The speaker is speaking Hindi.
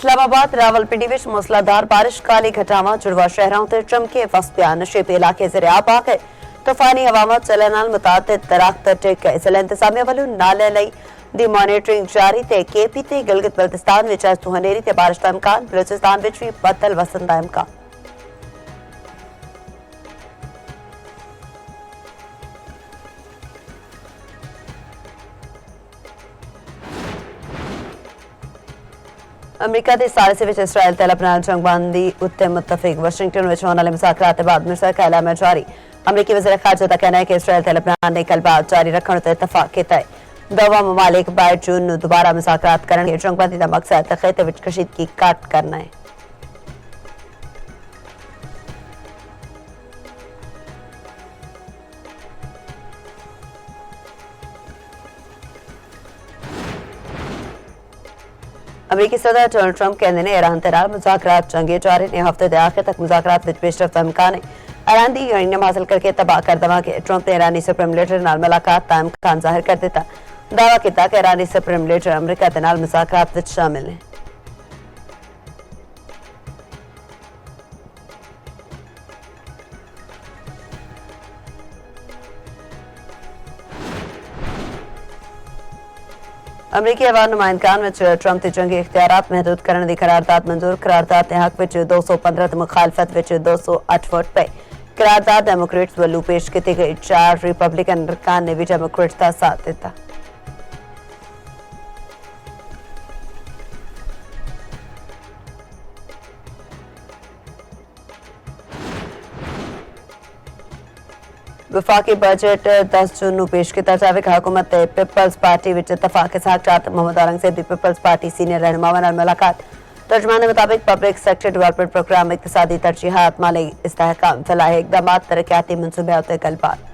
इस्लामाबाद रावलपिंडी विच मूसलाधार बारिश काली घटावां जुड़वा शहरों ते चमके वसपिया नशेबे इलाके ज़रिए आप आ गए। तूफानी हवावां चलन नाल मुतादिद दरख्त टिक गए। जिला इंतजामिया वालों नाले लई दी मॉनिटरिंग जारी ते केपी ते गिलगित बल्तिस्तान विच अज तो हनेरी ते बारिश दा इम्कान। बलूचिस्तान विच भी बदल वसन दा इम्कान। अमरीका के सालिसे विच इसराइल ते लेबनान जंगबंदी उत्ते मुत्तफिक। वाशिंगटन विच होने वाले मुज़ाकरात के बाद मिस्र का ऐलान जारी। अमरीकी वज़ीर ख़ारजा का कहना है कि इसराइल ते लेबनान ने गलबात जारी रखने ते इत्तफाक किया है। दोवां ममालिक 22 जून नूं दोबारा मुज़ाकरात करनगे। जंगबंदी का मकसद खिते विच कशीदगी घट करना है। अमरीकी सदर डोनाल्ड ट्रंप कहते हैं ईरान ते नाल मुज़ाकरात चंगे जारी ने। हफ्ते के आखिर तक मुज़ाकरात विच पेशरफ दा इम्कान है। ईरान दी यूरेनियम हासिल करके तबाह कर देवांगे। ट्रंप ने ईरानी सुप्रीम लीडर नाल मुलाकात दा इम्कान जाहिर कर दिता। दावा किया कि ईरानी सुप्रीम लीडर अमरीका दे नाल मुज़ाकरात विच शामिल हैं। अमरीकी अवाम नुमाइंदगान विच ट्रंप के जंगी इख्तियारात महदूद करने की करारदाद मंजूर। करारदाद के हक विच 215 ते मुखालफत विच 208 वोट पे। करारदाद डेमोक्रेट्स वालों पेश की गई। 4 रिपब्लिकन अरकान ने भी डेमोक्रेट्स का साथ दिता। वफाकी बजट 10 जून नूं पेश किया जाएगा। हुकूमत ते पीपल्स पार्टी विच इत्तफाक साक्षात। मोहम्मद औरंगजेब दी पीपल्स पार्टी सीनियर रहनुमावां नाल मुलाकात। तर्जमान के मुताबिक पब्लिक सेक्टर डेवलपमेंट प्रोग्राम, इक्तिसादी तरजीहात, माली इस्तेहकाम, फलाही इकदामात, तरक्याती मनसूबे उत्ते गलबात।